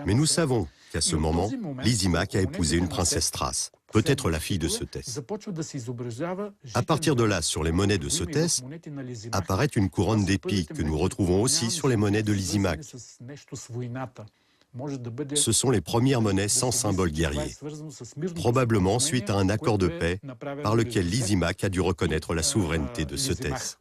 Mais nous savons qu'à ce moment, Lysimak a épousé une princesse thrace, peut-être la fille de Cétès. À partir de là, sur les monnaies de Cétès, apparaît une couronne d'épis que nous retrouvons aussi sur les monnaies de Lysimak. Ce sont les premières monnaies sans symbole guerrier, probablement suite à un accord de paix par lequel Lysimak a dû reconnaître la souveraineté de Cétès.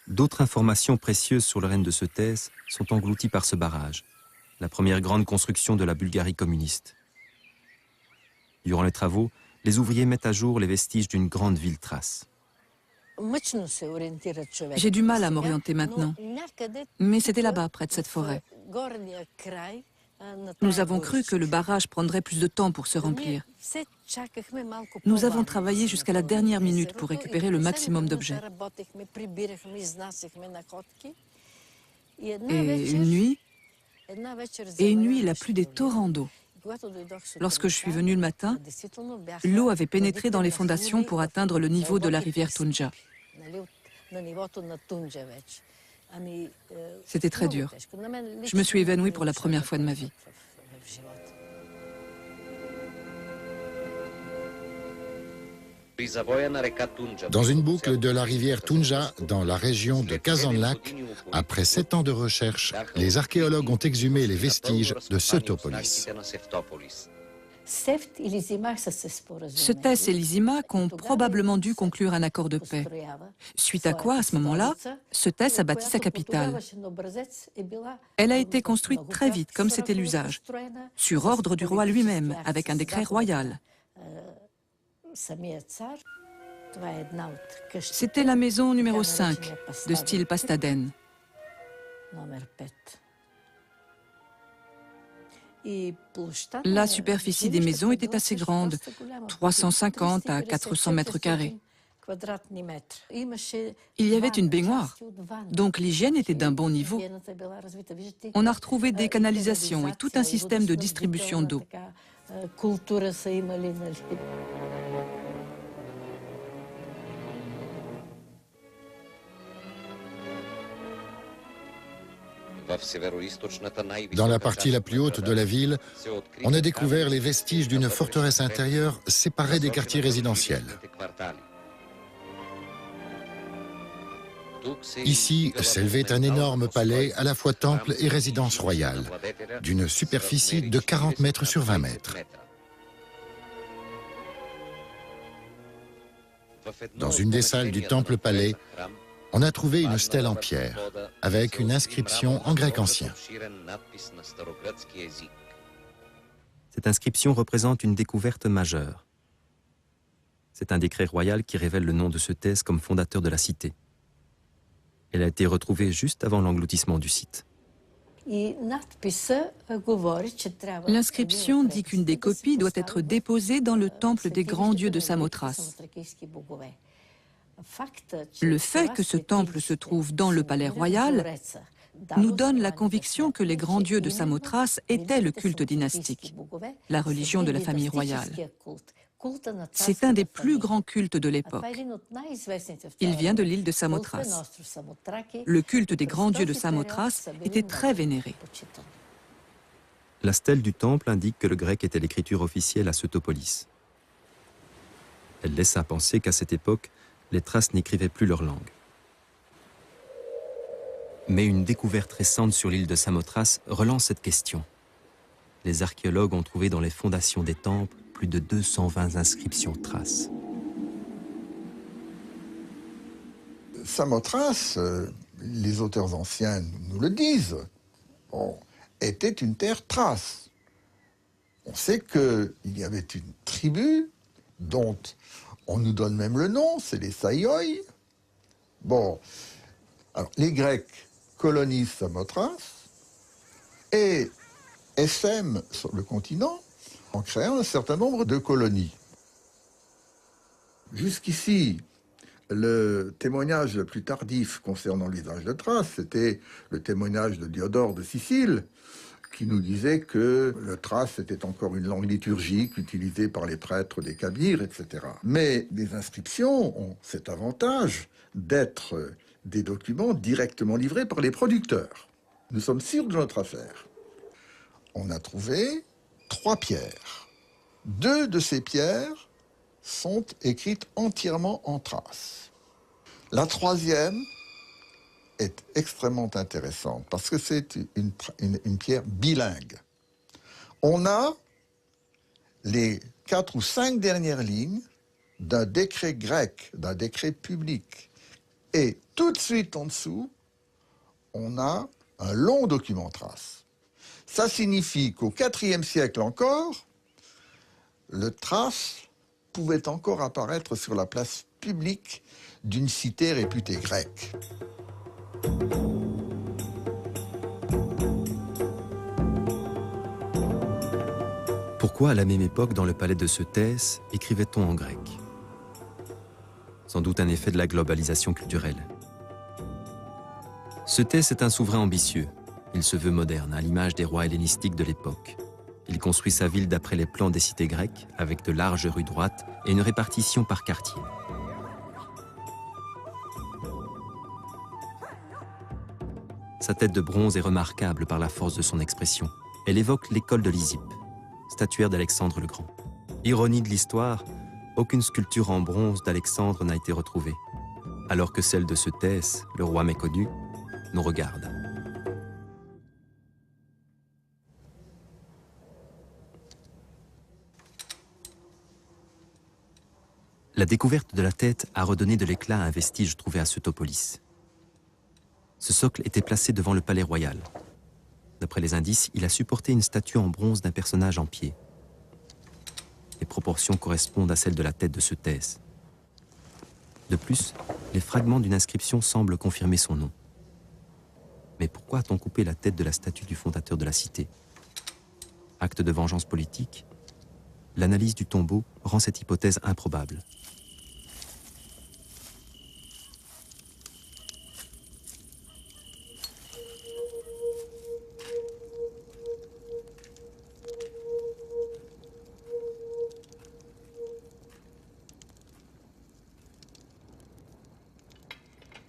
D'autres informations précieuses sur le règne de Cétès sont englouties par ce barrage, la première grande construction de la Bulgarie communiste. Durant les travaux, les ouvriers mettent à jour les vestiges d'une grande ville thrace. J'ai du mal à m'orienter maintenant, mais c'était là-bas, près de cette forêt. Nous avons cru que le barrage prendrait plus de temps pour se remplir. Nous avons travaillé jusqu'à la dernière minute pour récupérer le maximum d'objets. Et une nuit, il a plu des torrents d'eau. Lorsque je suis venue le matin, l'eau avait pénétré dans les fondations pour atteindre le niveau de la rivière Tunja. C'était très dur. Je me suis évanouie pour la première fois de ma vie. Dans une boucle de la rivière Tunja, dans la région de Kazanlak, après 7 ans de recherche, les archéologues ont exhumé les vestiges de Setopolis. Cétès et Lysimak ont probablement dû conclure un accord de paix. Suite à quoi, à ce moment-là, Cétès a bâti sa capitale. Elle a été construite très vite, comme c'était l'usage, sur ordre du roi lui-même, avec un décret royal. C'était la maison numéro 5, de style Pastaden. La superficie des maisons était assez grande, 350 à 400 mètres carrés. Il y avait une baignoire, donc l'hygiène était d'un bon niveau. On a retrouvé des canalisations et tout un système de distribution d'eau. Dans la partie la plus haute de la ville, on a découvert les vestiges d'une forteresse intérieure séparée des quartiers résidentiels. Ici s'élevait un énorme palais à la fois temple et résidence royale, d'une superficie de 40 mètres sur 20 mètres. Dans une des salles du temple-palais, on a trouvé une stèle en pierre, avec une inscription en grec ancien. Cette inscription représente une découverte majeure. C'est un décret royal qui révèle le nom de Cétès comme fondateur de la cité. Elle a été retrouvée juste avant l'engloutissement du site. L'inscription dit qu'une des copies doit être déposée dans le temple des grands dieux de Samothrace. Le fait que ce temple se trouve dans le palais royal nous donne la conviction que les grands dieux de Samothrace étaient le culte dynastique, la religion de la famille royale. C'est un des plus grands cultes de l'époque. Il vient de l'île de Samothrace. Le culte des grands dieux de Samothrace était très vénéré. La stèle du temple indique que le grec était l'écriture officielle à Setopolis. Elle laisse à penser qu'à cette époque, les Thraces n'écrivaient plus leur langue. Mais une découverte récente sur l'île de Samothrace relance cette question. Les archéologues ont trouvé dans les fondations des temples plus de 220 inscriptions thraces. Samothrace, les auteurs anciens nous le disent, était une terre thrace. On sait qu'il y avait une tribu dont on nous donne même le nom, c'est les Saioi. Bon, alors les Grecs colonisent Samothrace et essaiment sur le continent en créant un certain nombre de colonies. Jusqu'ici, le témoignage le plus tardif concernant l'usage de Thrace, c'était le témoignage de Diodore de Sicile, qui nous disait que le thrace était encore une langue liturgique utilisée par les prêtres des Kabyres, etc. Mais les inscriptions ont cet avantage d'être des documents directement livrés par les producteurs. Nous sommes sûrs de notre affaire. On a trouvé 3 pierres. 2 de ces pierres sont écrites entièrement en thrace. La 3e est extrêmement intéressante parce que c'est une pierre bilingue. On a les 4 ou 5 dernières lignes d'un décret grec, d'un décret public. Et tout de suite en dessous, on a un long document thrace. Ça signifie qu'au IVe siècle encore, le thrace pouvait encore apparaître sur la place publique d'une cité réputée grecque. Pourquoi, à la même époque, dans le palais de Cétès, écrivait-on en grec? Sans doute un effet de la globalisation culturelle. Cétès est un souverain ambitieux. Il se veut moderne, à l'image des rois hellénistiques de l'époque. Il construit sa ville d'après les plans des cités grecques, avec de larges rues droites et une répartition par quartier. Sa tête de bronze est remarquable par la force de son expression. Elle évoque l'école de Lysippe, statuaire d'Alexandre le Grand. Ironie de l'histoire, aucune sculpture en bronze d'Alexandre n'a été retrouvée, alors que celle de Cétès, le roi méconnu, nous regarde. La découverte de la tête a redonné de l'éclat à un vestige trouvé à Setopolis. Ce socle était placé devant le palais royal. D'après les indices, il a supporté une statue en bronze d'un personnage en pied. Les proportions correspondent à celles de la tête de Cétès. De plus, les fragments d'une inscription semblent confirmer son nom. Mais pourquoi a-t-on coupé la tête de la statue du fondateur de la cité? Acte de vengeance politique? L'analyse du tombeau rend cette hypothèse improbable.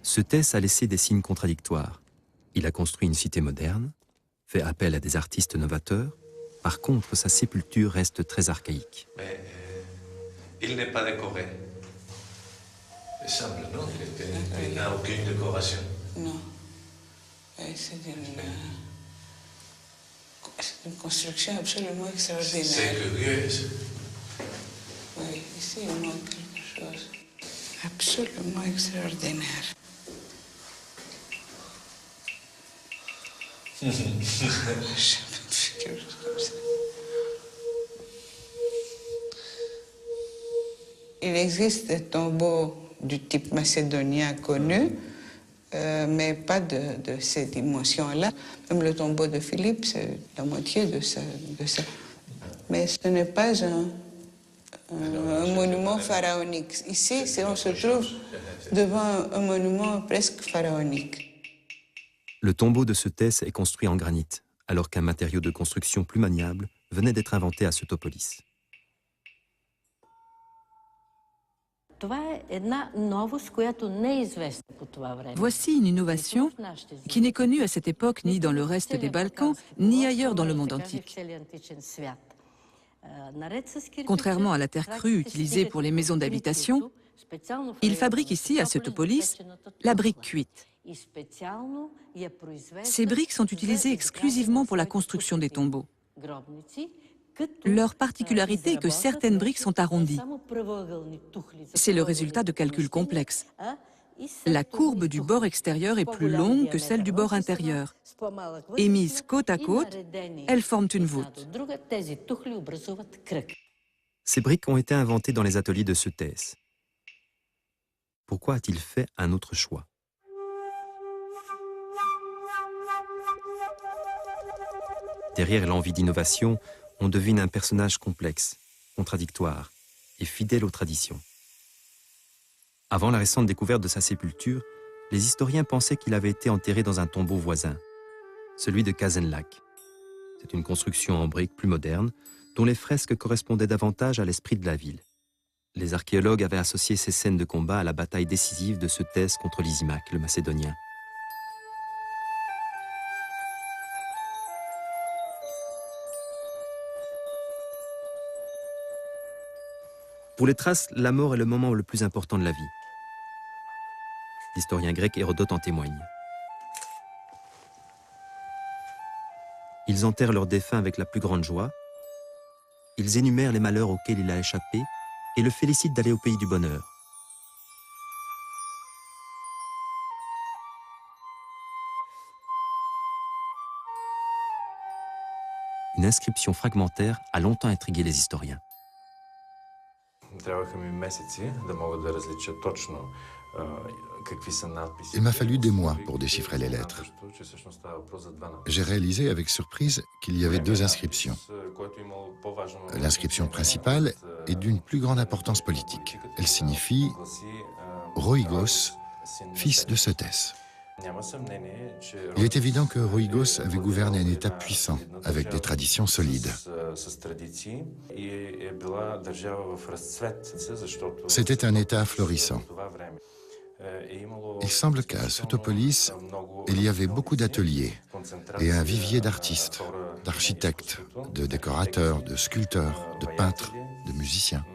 Cétès a laissé des signes contradictoires. Il a construit une cité moderne, fait appel à des artistes novateurs. Par contre, sa sépulture reste très archaïque. Mais il n'est pas décoré. Il semble, non? Il n'a aucune décoration. Non. C'est une construction absolument extraordinaire. C'est curieux. Oui, ici on montre quelque chose absolument extraordinaire. Je me fais quelque chose comme ça. Il existe des tombeaux du type macédonien connu, mais pas de ces dimensions-là. Même le tombeau de Philippe, c'est la moitié de ça. Mais ce n'est pas un monument pharaonique. Ici, on se trouve devant un monument presque pharaonique. Le tombeau de Cétès est construit en granit, alors qu'un matériau de construction plus maniable venait d'être inventé à Setopolis. Voici une innovation qui n'est connue à cette époque ni dans le reste des Balkans, ni ailleurs dans le monde antique. Contrairement à la terre crue utilisée pour les maisons d'habitation, il fabrique ici, à Setopolis, la brique cuite. Ces briques sont utilisées exclusivement pour la construction des tombeaux. Leur particularité est que certaines briques sont arrondies. C'est le résultat de calculs complexes. La courbe du bord extérieur est plus longue que celle du bord intérieur. Et mises côte à côte, elles forment une voûte. Ces briques ont été inventées dans les ateliers de Cétès. Pourquoi a-t-il fait un autre choix? Derrière l'envie d'innovation, on devine un personnage complexe, contradictoire et fidèle aux traditions. Avant la récente découverte de sa sépulture, les historiens pensaient qu'il avait été enterré dans un tombeau voisin, celui de Kazanlak. C'est une construction en briques plus moderne, dont les fresques correspondaient davantage à l'esprit de la ville. Les archéologues avaient associé ces scènes de combat à la bataille décisive de Cétès contre Lysimaque, le Macédonien. Pour les Thraces, la mort est le moment le plus important de la vie. L'historien grec Hérodote en témoigne. Ils enterrent leurs défunts avec la plus grande joie. Ils énumèrent les malheurs auxquels il a échappé et le félicitent d'aller au pays du bonheur. Une inscription fragmentaire a longtemps intrigué les historiens. Il m'a fallu des mois pour déchiffrer les lettres. J'ai réalisé avec surprise qu'il y avait 2 inscriptions. L'inscription principale est d'une plus grande importance politique. Elle signifie « Roïgos, fils de Cétès ». Il est évident que Roïgos avait gouverné un État puissant, avec des traditions solides. C'était un État florissant. Il semble qu'à Sotopolis, il y avait beaucoup d'ateliers et un vivier d'artistes, d'architectes, de décorateurs, de sculpteurs, de peintres, de musiciens.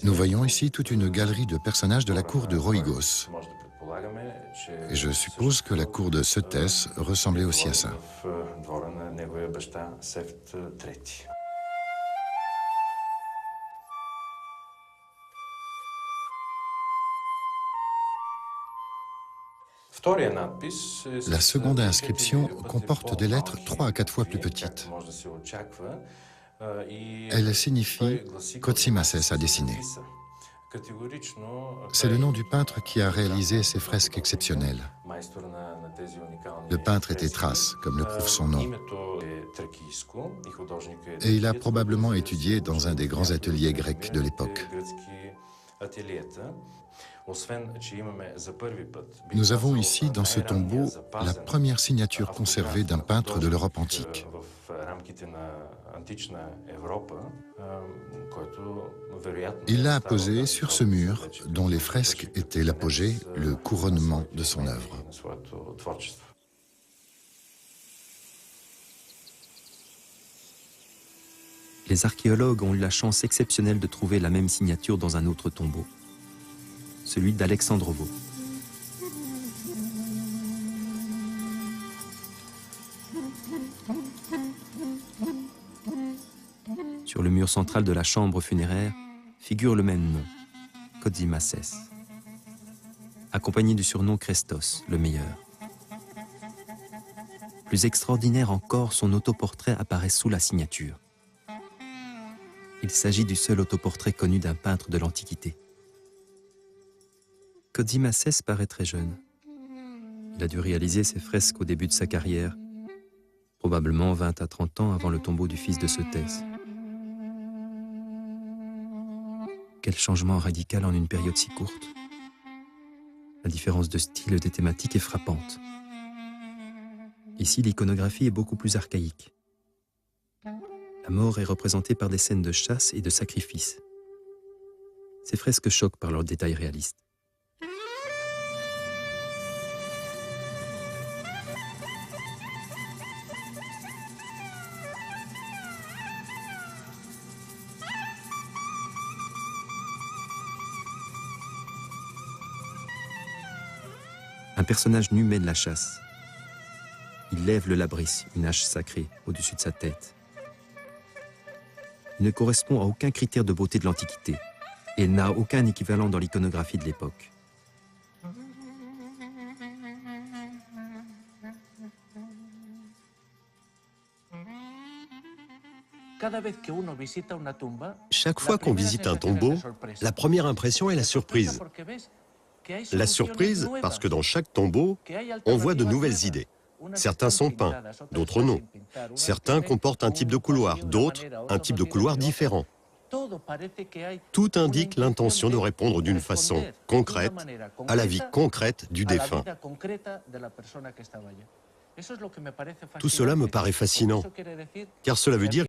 Nous voyons ici toute une galerie de personnages de la cour de Roïgos. Et je suppose que la cour de Cétès ressemblait aussi à ça. La seconde inscription comporte des lettres 3 à 4 fois plus petites. Elle signifie « Kotzimasès a dessiné ». C'est le nom du peintre qui a réalisé ces fresques exceptionnelles. Le peintre était thrace, comme le prouve son nom. Et il a probablement étudié dans un des grands ateliers grecs de l'époque. Nous avons ici, dans ce tombeau, la première signature conservée d'un peintre de l'Europe antique. Il l'a apposée sur ce mur, dont les fresques étaient l'apogée, le couronnement de son œuvre. Les archéologues ont eu la chance exceptionnelle de trouver la même signature dans un autre tombeau, celui d'Alexandrovo. Sur le mur central de la chambre funéraire figure le même nom, Kotzimasès, accompagné du surnom Chrestos, le meilleur. Plus extraordinaire encore, son autoportrait apparaît sous la signature. Il s'agit du seul autoportrait connu d'un peintre de l'Antiquité. Kotzimasès paraît très jeune. Il a dû réaliser ses fresques au début de sa carrière, probablement 20 à 30 ans avant le tombeau du fils de Cétès. Quel changement radical en une période si courte. La différence de style et de thématique est frappante. Ici, l'iconographie est beaucoup plus archaïque. La mort est représentée par des scènes de chasse et de sacrifice. Ces fresques choquent par leurs détails réalistes. Un personnage nu mène la chasse. Il lève le labris, une hache sacrée, au-dessus de sa tête. Il ne correspond à aucun critère de beauté de l'Antiquité et il n'a aucun équivalent dans l'iconographie de l'époque. Chaque fois qu'on visite un tombeau, la première impression est la surprise. La surprise parce que dans chaque tombeau, on voit de nouvelles idées. Certains sont peints, d'autres non. Certains comportent un type de couloir, d'autres un type de couloir différent. Tout indique l'intention de répondre d'une façon concrète à la vie concrète du défunt. Tout cela me paraît fascinant, car cela veut dire